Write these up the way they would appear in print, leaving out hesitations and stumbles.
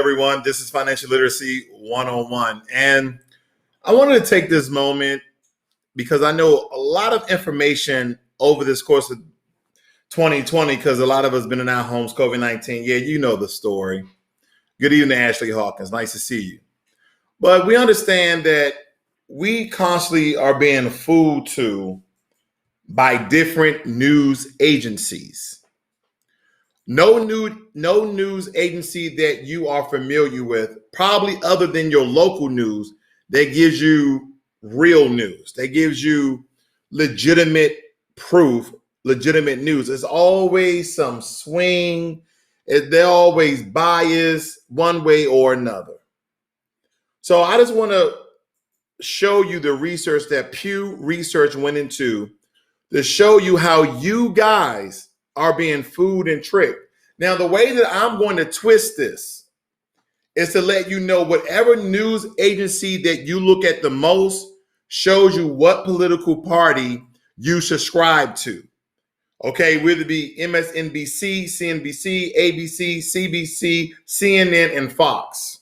everyone. This is Financial Literacy 101. And I wanted to take this moment because I know a lot of information over this course of 2020, because a lot of us been in our homes, COVID-19. Yeah, you know the story. Good evening, Ashley Hawkins. Nice to see you. But we understand that we constantly are being fooled to by different news agencies. No news agency that you are familiar with, probably other than your local news, that gives you real news, that gives you legitimate proof, legitimate news. There's always some swing. They're always biased one way or another. So I just want to show you the research that Pew Research went into to show you how you guys are being fooled and tricked. Now, the way that I'm going to twist this is to let you know whatever news agency that you look at the most shows you what political party you subscribe to. Okay, whether it be MSNBC, CNBC, ABC, CBC, CNN, and Fox.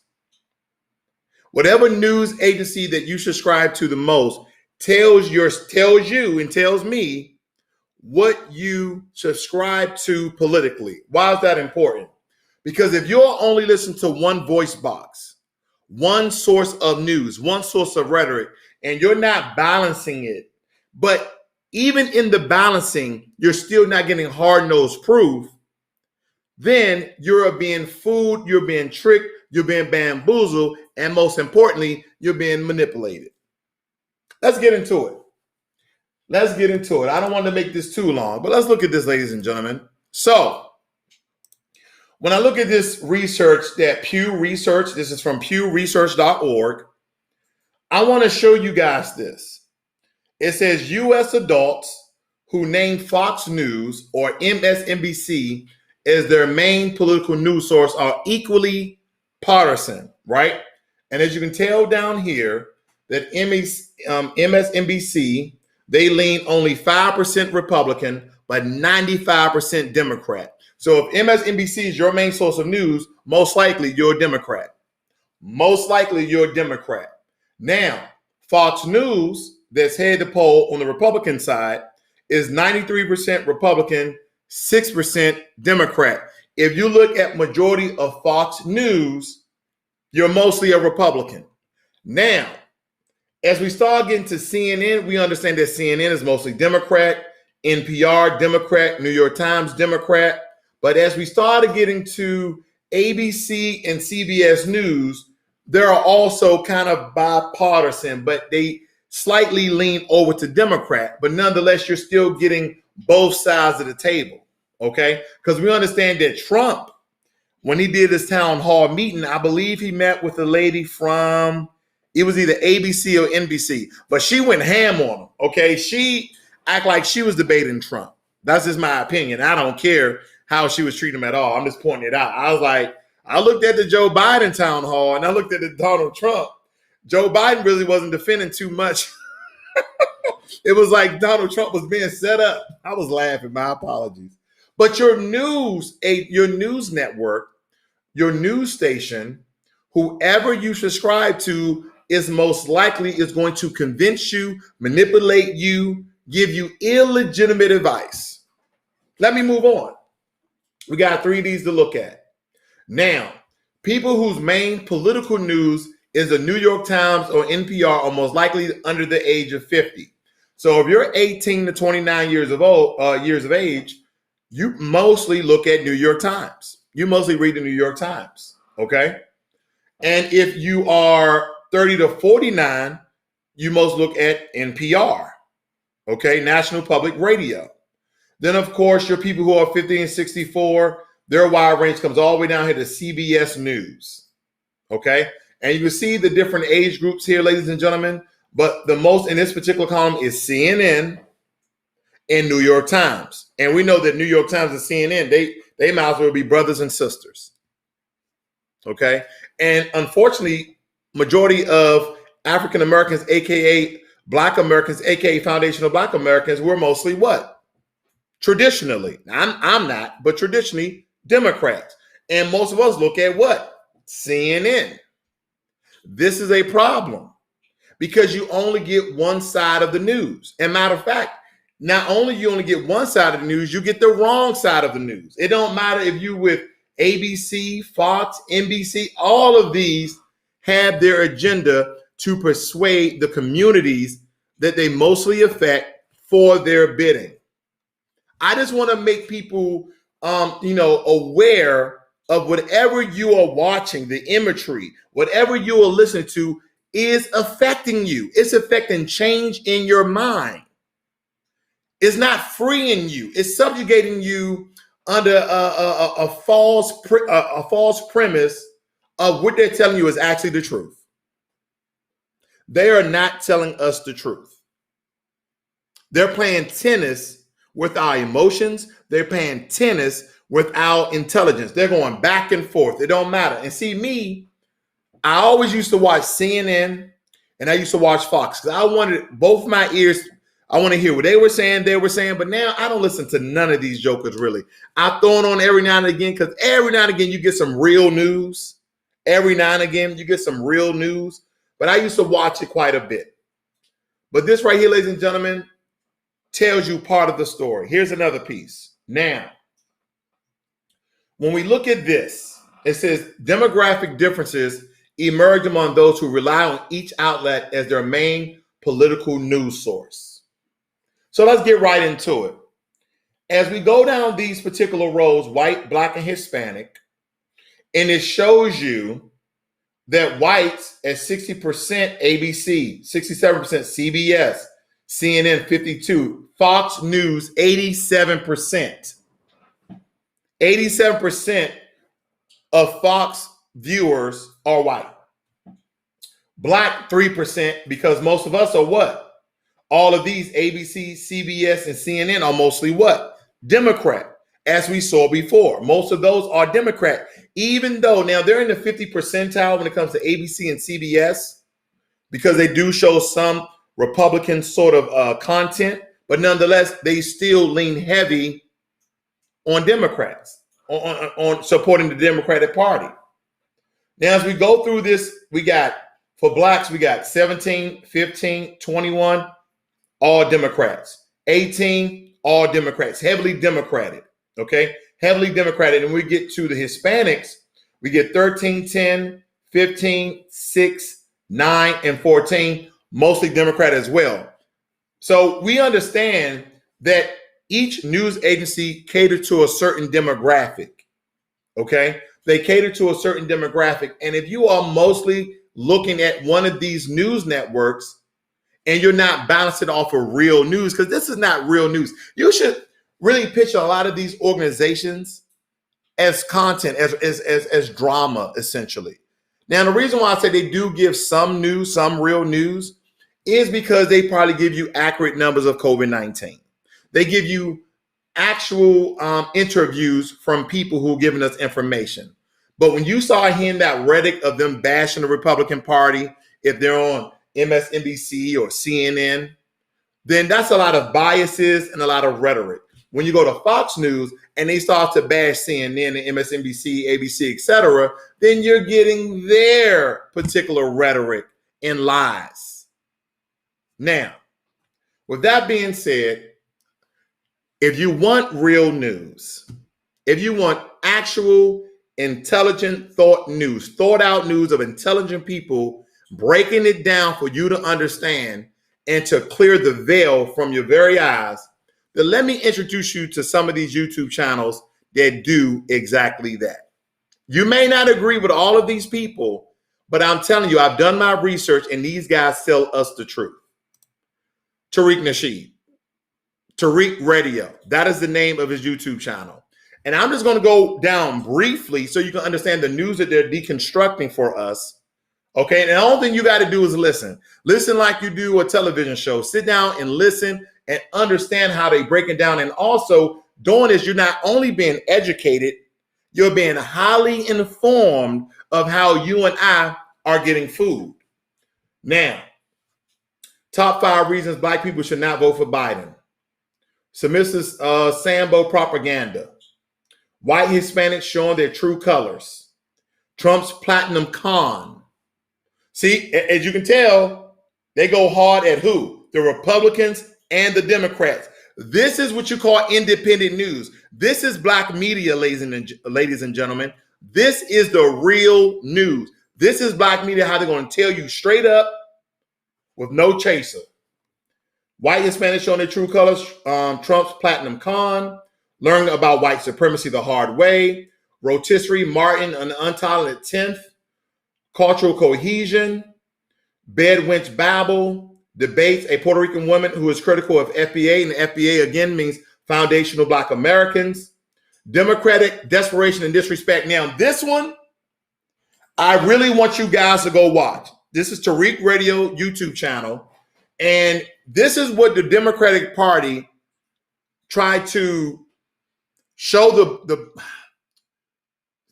Whatever news agency that you subscribe to the most tells you and tells me what you subscribe to politically. Why is that important? Because if you're only listening to one voice box, one source of news, one source of rhetoric, and you're not balancing it, but even in the balancing, you're still not getting hard-nosed proof, then you're being fooled, you're being tricked, you're being bamboozled, and most importantly, you're being manipulated. Let's get into it. I don't want to make this too long, but let's look at this, ladies and gentlemen. So when I look at this research that Pew Research, this is from pewresearch.org, I want to show you guys this. It says U.S. adults who name Fox News or MSNBC as their main political news source are equally partisan, right? And as you can tell down here, that MSNBC, they lean only 5% Republican, but 95% Democrat. So if MSNBC is your main source of news, most likely you're a Democrat. Now, Fox News, that's head to poll on the Republican side, is 93% Republican, 6% Democrat. If you look at majority of Fox News, you're mostly a Republican. Now, as we start getting to CNN, we understand that CNN is mostly Democrat, NPR, Democrat, New York Times, Democrat. But as we started getting to ABC and CBS News, they are also kind of bipartisan, but they slightly lean over to Democrat. But nonetheless, you're still getting both sides of the table, okay? Because we understand that Trump, when he did his town hall meeting, I believe he met with a lady from, it was either ABC or NBC, but she went ham on him, okay? She act like she was debating Trump. That's just my opinion. I don't care how she was treating him at all. I'm just pointing it out. I was like, I looked at the Joe Biden town hall and I looked at the Donald Trump. Joe Biden really wasn't defending too much. It was like Donald Trump was being set up. I was laughing. My apologies. But your news network, your news station, whoever you subscribe to is most likely is going to convince you, manipulate you, give you illegitimate advice. Let me move on. We got 3 Ds to look at. Now, people whose main political news is the New York Times or NPR are most likely under the age of 50. So if you're 18 to 29 years of age, you mostly look at New York Times. You mostly read the New York Times, okay? And if you are 30 to 49, you most look at NPR, okay? National Public Radio. Then, of course, your people who are 50 and 64, their wide range comes all the way down here to CBS News, okay? And you can see the different age groups here, ladies and gentlemen, but the most in this particular column is CNN and New York Times. And we know that New York Times and CNN, they might as well be brothers and sisters, okay? And unfortunately, majority of African Americans, aka Black Americans, aka foundational Black Americans, we're mostly what? Traditionally, I'm not, but traditionally Democrats. And most of us look at what? CNN. This is a problem because you only get one side of the news. And matter of fact, not only you only get one side of the news, you get the wrong side of the news. It don't matter if you with ABC, Fox, NBC, all of these have their agenda to persuade the communities that they mostly affect for their bidding. I just want to make people, aware of whatever you are watching, the imagery, whatever you are listening to is affecting you. It's affecting change in your mind. It's not freeing you. It's subjugating you under a false premise of what they're telling you is actually the truth. They are not telling us the truth. They're playing tennis with our emotions. They're playing tennis with our intelligence. They're going back and forth. It don't matter. And see, me, I always used to watch CNN and I used to watch Fox because I wanted both my ears. I want to hear what they were saying, but now I don't listen to none of these jokers, really. I throw it on every now and again because every now and again you get some real news. Every now and again you get some real news, but I used to watch it quite a bit. But this right here, ladies and gentlemen, tells you part of the story. Here's another piece. Now, when we look at this, it says demographic differences emerge among those who rely on each outlet as their main political news source. So let's get right into it. As we go down these particular rows, white, black, and Hispanic, and it shows you that whites at 60% ABC, 67% CBS, CNN 52%, Fox News 87%. 87% of Fox viewers are white. Black 3% because most of us are what? All of these ABC, CBS, and CNN are mostly what? Democrat, as we saw before. Most of those are Democrat, even though now they're in the 50 percentile when it comes to ABC and CBS because they do show some Republican sort of content, but nonetheless, they still lean heavy on Democrats, on supporting the Democratic Party. Now, as we go through this, we got, for blacks, we got 17, 15, 21, all Democrats. 18, all Democrats, heavily Democratic, okay? Heavily Democratic. And we get to the Hispanics, we get 13, 10, 15, 6, 9, and 14, mostly Democrat as well. So we understand that each news agency caters to a certain demographic, okay? They cater to a certain demographic. And if you are mostly looking at one of these news networks and you're not balancing off of real news, because this is not real news, you should really picture a lot of these organizations as content, as drama, essentially. Now, the reason why I say they do give some news, some real news, is because they probably give you accurate numbers of COVID-19. They give you actual interviews from people who are giving us information. But when you start hearing that rhetoric of them bashing the Republican Party, if they're on MSNBC or CNN, then that's a lot of biases and a lot of rhetoric. When you go to Fox News and they start to bash CNN and MSNBC, ABC, etc., then you're getting their particular rhetoric and lies. Now, with that being said, if you want real news, if you want actual intelligent thought out news of intelligent people breaking it down for you to understand and to clear the veil from your very eyes, then let me introduce you to some of these YouTube channels that do exactly that. You may not agree with all of these people, but I'm telling you, I've done my research and these guys tell us the truth. Tariq Nasheed, Tariq Radio, that is the name of his YouTube channel. And I'm just going to go down briefly so you can understand the news that they're deconstructing for us. Okay, and the only thing you got to do is listen. Listen like you do a television show. Sit down and listen and understand how they break it down. And also, doing this, you're not only being educated, you're being highly informed of how you and I are getting food. Now, top 5 reasons black people should not vote for Biden. Submissive Sambo propaganda. White Hispanics showing their true colors. Trump's platinum con. See, as you can tell, they go hard at who? The Republicans and the Democrats. This is what you call independent news. This is black media, ladies and gentlemen. This is the real news. This is black media, how they're going to tell you straight up with no chaser. White Hispanics showing their true colors. Trump's platinum con. Learning about white supremacy the hard way. Rotisserie Martin, an untolerant 10th. Cultural cohesion. Bedwench babble. Debates a Puerto Rican woman who is critical of FBA, and the FBA again means foundational black Americans. Democratic desperation and disrespect. Now, this one, I really want you guys to go watch. This is Tariq Radio YouTube channel. And this is what the Democratic Party tried to show the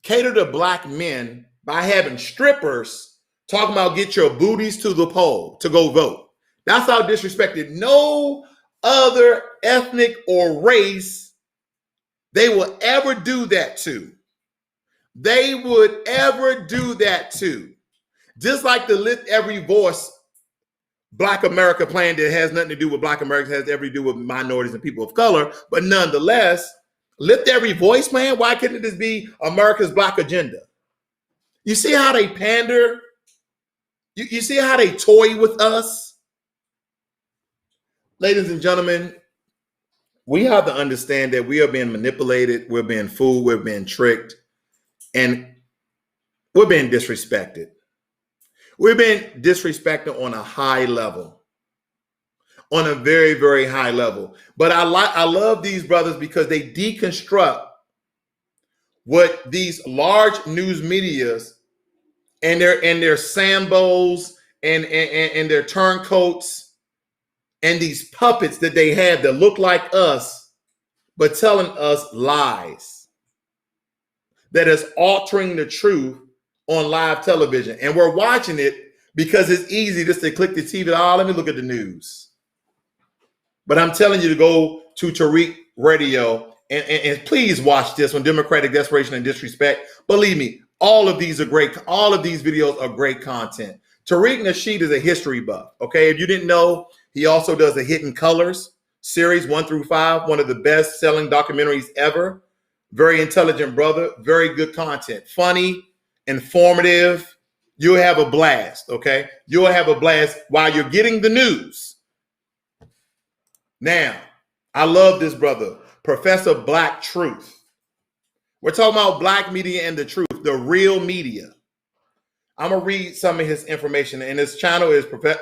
cater to black men by having strippers talking about get your booties to the poll to go vote. That's how disrespected. No other ethnic or race they will ever do that to. They would ever do that to. Just like the Lift Every Voice Black America plan that has nothing to do with Black Americans, has everything to do with minorities and people of color. But nonetheless, Lift Every Voice, man, why couldn't this be America's Black agenda? You see how they pander? You see how they toy with us? Ladies and gentlemen, we have to understand that we are being manipulated, we're being fooled, we're being tricked, and we're being disrespected. We're being disrespected on a high level, on a very, very high level. But I love these brothers because they deconstruct what these large news medias and their Sambos and their turncoats and these puppets that they have that look like us, but telling us lies that is altering the truth on live television. And we're watching it because it's easy just to click the TV. Oh, let me look at the news. But I'm telling you to go to Tariq Radio and please watch this on Democratic Desperation and Disrespect. Believe me, all of these are great. All of these videos are great content. Tariq Nasheed is a history buff. Okay, if you didn't know, he also does the Hidden Colors series 1 through 5, one of the best-selling documentaries ever. Very intelligent brother, very good content, funny, informative. You'll have a blast, okay? You'll have a blast while you're getting the news. Now, I love this brother, Professor Black Truth. We're talking about black media and the truth, the real media. I'm going to read some of his information, and his channel is PROF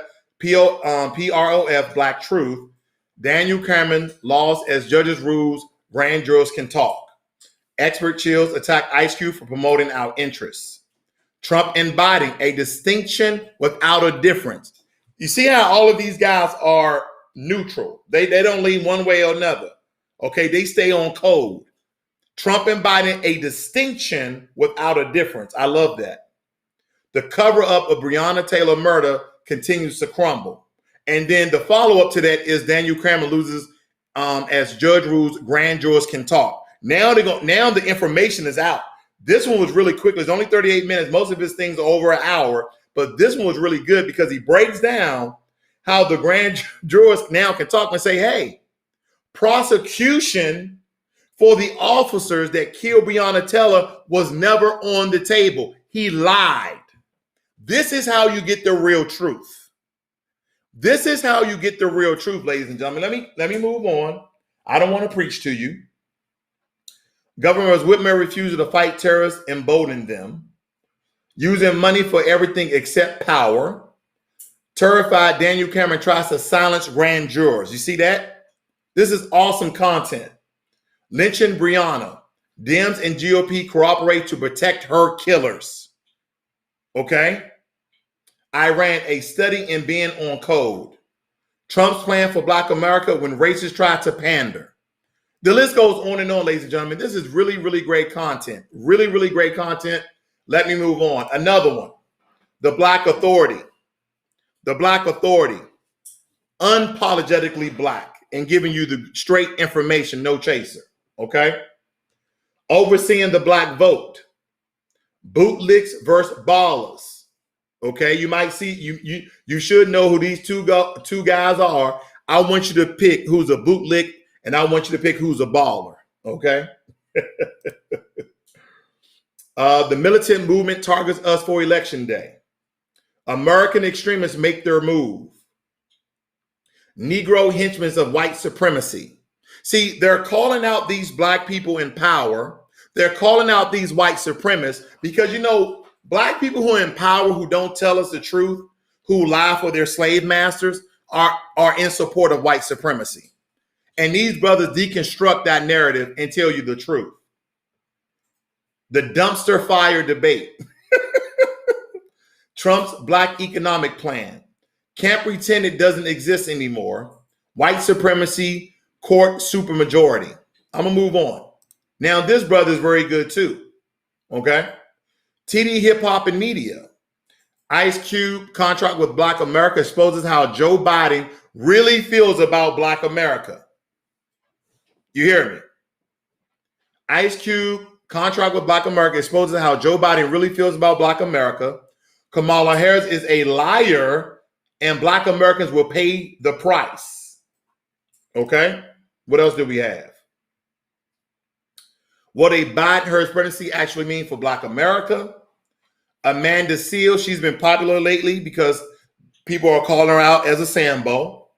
Black Truth. Daniel Cameron, laws as judges rules, grand jurors can talk. Expert chills attack Ice Cube for promoting our interests. Trump and Biden, a distinction without a difference. You see how all of these guys are neutral. They don't lean one way or another. Okay, they stay on code. Trump and Biden, a distinction without a difference. I love that. The cover-up of Breonna Taylor murder continues to crumble. And then the follow-up to that is Daniel Cameron loses as judge rules, grand jurors can talk. Now the information is out. This one was really quick. It's only 38 minutes. Most of his things are over an hour. But this one was really good because he breaks down how the grand jurors now can talk and say, hey, prosecution for the officers that killed Breonna Taylor was never on the table. He lied. This is how you get the real truth. This is how you get the real truth, ladies and gentlemen. Let me move on. I don't want to preach to you. Governor Whitmer refusal to fight terrorists emboldened them. Using money for everything except power. Terrified Daniel Cameron tries to silence grand jurors. You see that? This is awesome content. Lynching Breonna. Dems and GOP cooperate to protect her killers. Okay? Iran, a study in being on code. Trump's plan for Black America when racists try to pander. The list goes on and on, ladies and gentlemen. This is really, really great content. Really, really great content. Let me move on. Another one. The Black Authority. The Black Authority. Unapologetically black and giving you the straight information, no chaser. Okay? Overseeing the black vote. Bootlicks versus ballers. Okay, you might see you should know who these two guys are. I want you to pick who's a bootlick, and I want you to pick who's a baller. Okay. The militant movement targets us for election day. American extremists make their move. Negro henchmen of white supremacy. See, they're calling out these black people in power. They're calling out these white supremacists because, you know, black people who are in power, who don't tell us the truth, who lie for their slave masters, are in support of white supremacy. And these brothers deconstruct that narrative and tell you the truth. The dumpster fire debate. Trump's black economic plan. Can't pretend it doesn't exist anymore. White supremacy, court supermajority. I'm going to move on. Now, this brother is very good too. Okay. TD Hip Hop and Media. Ice Cube contract with Black America exposes how Joe Biden really feels about Black America. You hear me? Ice Cube contract with Black America exposes how Joe Biden really feels about Black America. Kamala Harris is a liar and Black Americans will pay the price. Okay. What else do we have? What a Biden-Harris presidency actually mean for Black America. Amanda Seales, she's been popular lately because people are calling her out as a Sambo.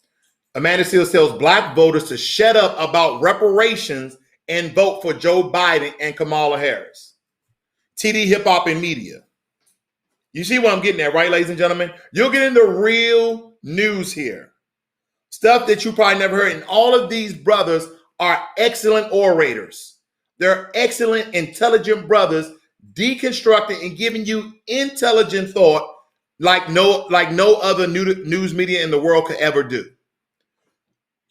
Amanda Seales tells Black voters to shut up about reparations and vote for Joe Biden and Kamala Harris. TD Hip Hop and Media. You see what I'm getting at, right, ladies and gentlemen? You're getting the real news here. Stuff that you probably never heard. And all of these brothers are excellent orators. They're excellent, intelligent brothers deconstructing and giving you intelligent thought like no other news media in the world could ever do.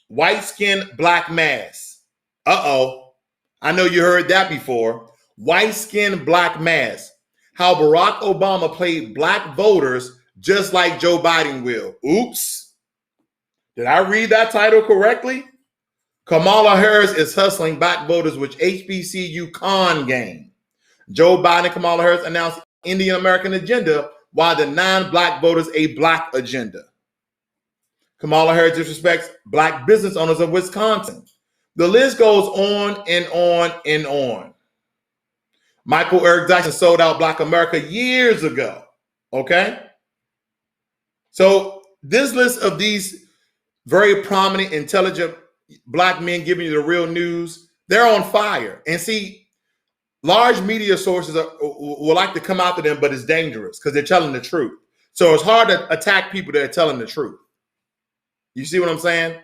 White skin, black mass. Uh-oh. I know you heard that before. White skin, black mass. How Barack Obama played black voters just like Joe Biden will. Oops. Did I read that title correctly? Kamala Harris is hustling black voters with HBCU con game. Joe Biden and Kamala Harris announced Indian American agenda while the non-black voters a black agenda. Kamala Harris disrespects black business owners of Wisconsin. The list goes on and on and on. Michael Eric Dyson sold out Black America years ago. Okay? So this list of these very prominent, intelligent black men giving you the real news, they're on fire. And see, large media sources will like to come after them, but it's dangerous because they're telling the truth. So it's hard to attack people that are telling the truth. You see what I'm saying?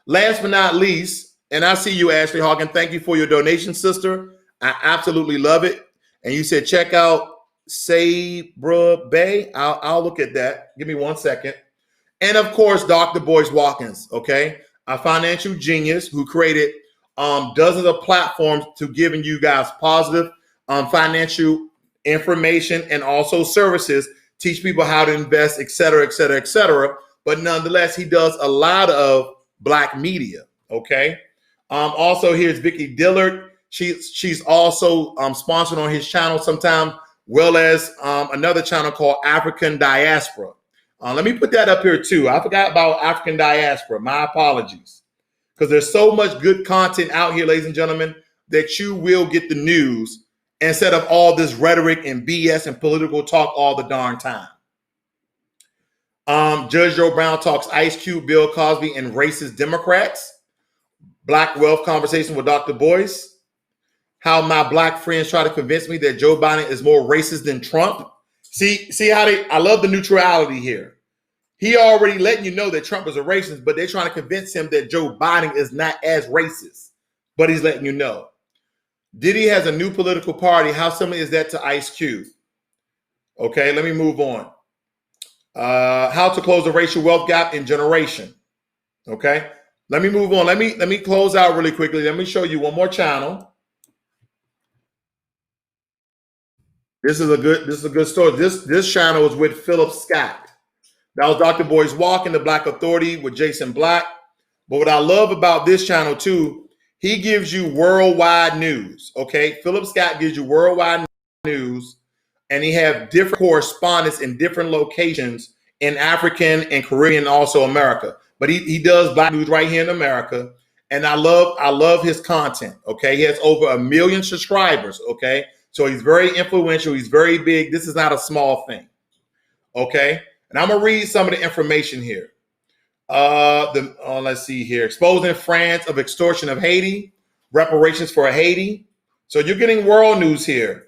Last but not least, and I see you, Ashley Hawkins. Thank you for your donation, sister. I absolutely love it. And you said, check out Sabra Bay. I'll look at that. Give me 1 second. And of course, Dr. Boyce Watkins, okay? A financial genius who created dozens of platforms to giving you guys positive financial information and also services, teach people how to invest, et cetera, et cetera, et cetera. But nonetheless, he does a lot of black media, okay? Also, here's Vicky Dillard. She's also sponsored on his channel sometimes, well as another channel called African Diaspora. Let me put that up here too. I forgot about African Diaspora. My apologies. Because there's so much good content out here, ladies and gentlemen, that you will get the news instead of all this rhetoric and BS and political talk all the darn time. Judge Joe Brown talks Ice Cube, Bill Cosby, and racist Democrats. Black Wealth Conversation with Dr. Boyce. How my black friends try to convince me that Joe Biden is more racist than Trump. See how I love the neutrality here. He already letting you know that Trump is a racist, but they're trying to convince him that Joe Biden is not as racist, but he's letting you know. Diddy has a new political party. How similar is that to Ice Cube? Okay, let me move on. How to close the racial wealth gap in generation. Okay, let me move on. Let me close out really quickly. Let me show you one more channel. This is a good story. This channel is with Philip Scott. That was Dr. Boyce Walking, the Black Authority with Jason Black. But what I love about this channel too, he gives you worldwide news. Okay, Philip Scott gives you worldwide news, and he have different correspondents in different locations in African and Caribbean, and also America. But he does Black news right here in America, and I love his content. Okay, he has over 1 million subscribers. Okay, so he's very influential. He's very big. This is not a small thing. Okay, and I'm gonna read some of the information here. Let's see here. Exposing France of extortion of Haiti, reparations for Haiti. So you're getting world news here.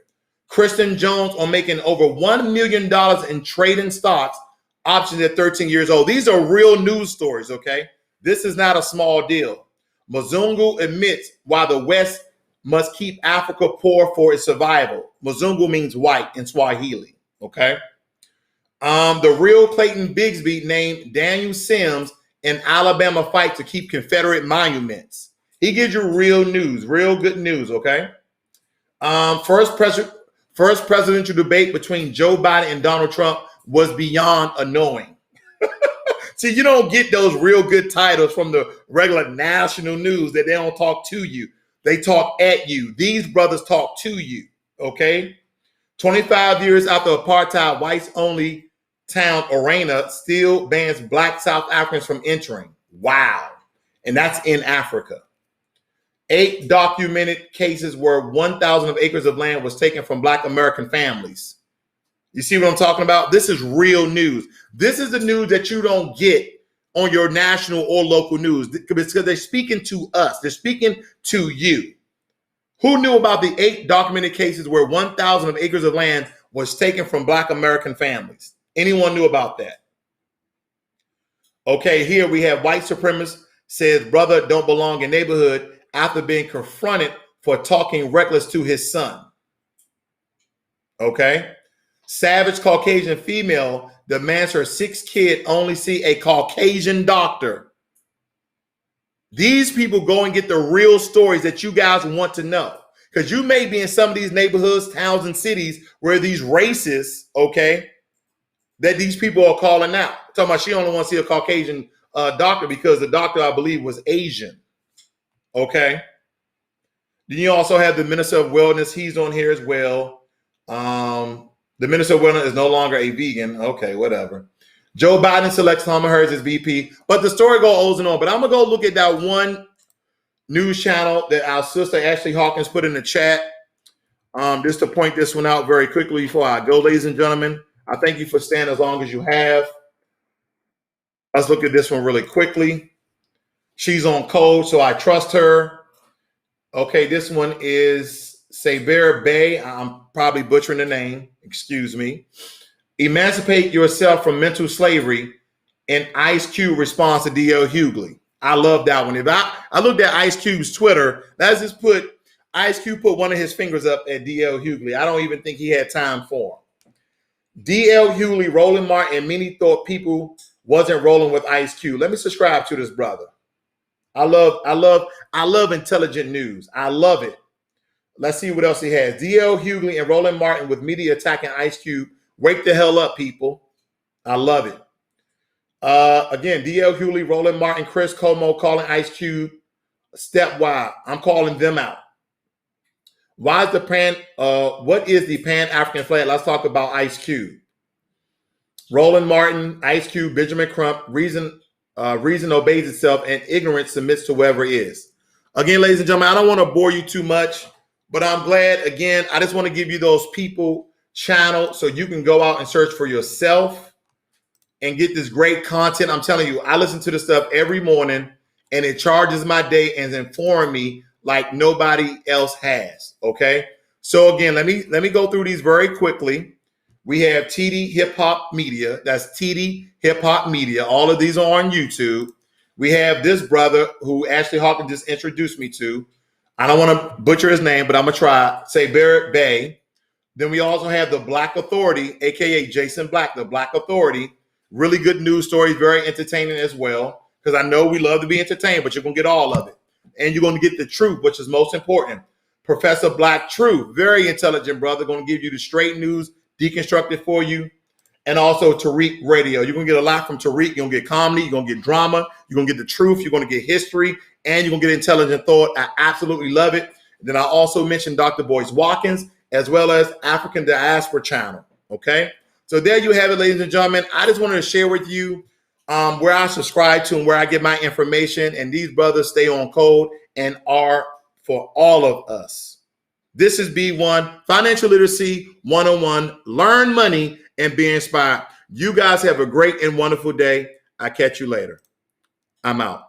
Kristen Jones on making over $1 million in trading stocks options at 13 years old. These are real news stories, okay? This is not a small deal. Mzungu admits why the West must keep Africa poor for its survival. Mzungu means white in Swahili, okay? The real Clayton Bigsby named Daniel Sims in Alabama fight to keep Confederate monuments. He gives you real news, real good news, okay? First presidential debate between Joe Biden and Donald Trump was beyond annoying. See, you don't get those real good titles from the regular national news that they don't talk to you. They talk at you. These brothers talk to you, okay? 25 years after apartheid, whites-only town Orania still bans Black South Africans from entering. Wow. And that's in Africa. 8 documented cases where 1,000 acres of land was taken from Black American families. You see what I'm talking about? This is real news. This is the news that you don't get on your national or local news because they're speaking to us. They're speaking to you. Who knew about the 8 documented cases where 1,000 acres of land was taken from Black American families? Anyone knew about that? Okay, here we have white supremacist says brother don't belong in neighborhood after being confronted for talking reckless to his son. Okay. Savage Caucasian female demands her 6th kid only see a Caucasian doctor. These people go and get the real stories that you guys want to know. Because you may be in some of these neighborhoods, towns, and cities where these racists, okay, that these people are calling out. Talking about she only wants to see a Caucasian doctor because the doctor, I believe, was Asian. Okay. Then you also have the Minister of Wellness. He's on here as well. The Minister of Wellness is no longer a vegan. Okay, whatever. Joe Biden selects Kamala Harris as VP. But the story goes on. But I'm going to go look at that one news channel that our sister Ashley Hawkins put in the chat. Just to point this one out very quickly before I go, ladies and gentlemen. I thank you for staying as long as you have. Let's look at this one really quickly. She's on code, so I trust her. Okay, this one is Saber Bay. I'm probably butchering the name. Excuse me. Emancipate yourself from mental slavery. And Ice Cube responds to D.L. Hughley. I love that one. If I looked at Ice Cube's Twitter, let's just put Ice Cube put one of his fingers up at D.L. Hughley. I don't even think he had time for him. D.L. Hughley, Roland Martin, and many thought people wasn't rolling with Ice Cube. Let me subscribe to this brother. I love intelligent news. I love it. Let's see what else he has. D.L. Hughley and Roland Martin with media attacking Ice Cube. Wake the hell up, people. I love it. Again, D.L. Hughley, Roland Martin, Chris Como calling Ice Cube step wide. I'm calling them out. What is the Pan-African flag? Let's talk about Ice Cube. Roland Martin, Ice Cube, Benjamin Crump, reason obeys itself and ignorance submits to whoever is. Again, ladies and gentlemen, I don't want to bore you too much, but I'm glad, again, I just want to give you those people channel so you can go out and search for yourself and get this great content. I'm telling you, I listen to this stuff every morning and it charges my day and informs me like nobody else has. Okay. So again, let me go through these very quickly. We have TD Hip Hop Media. That's TD Hip Hop Media. All of these are on YouTube. We have this brother who Ashley Hawkins just introduced me to. I don't want to butcher his name, but I'm going to try. Say Barrett Bay. Then we also have the Black Authority, a.k.a. Jason Black, the Black Authority. Really good news stories, very entertaining as well, because I know we love to be entertained, but you're going to get all of it. And you're going to get the truth, which is most important. Professor Black Truth, very intelligent brother, going to give you the straight news, deconstructed for you. And also Tariq Radio. You're going to get a lot from Tariq. You're going to get comedy. You're going to get drama. You're going to get the truth. You're going to get history. And you're going to get intelligent thought. I absolutely love it. Then I also mentioned Dr. Boyce Watkins as well as African Diaspora Channel. Okay, so there you have it, ladies and gentlemen. I just wanted to share with you where I subscribe to and where I get my information. And these brothers stay on code and are for all of us. This is B1 Financial Literacy 101. Learn money and be inspired. You guys have a great and wonderful day. I'll catch you later. I'm out.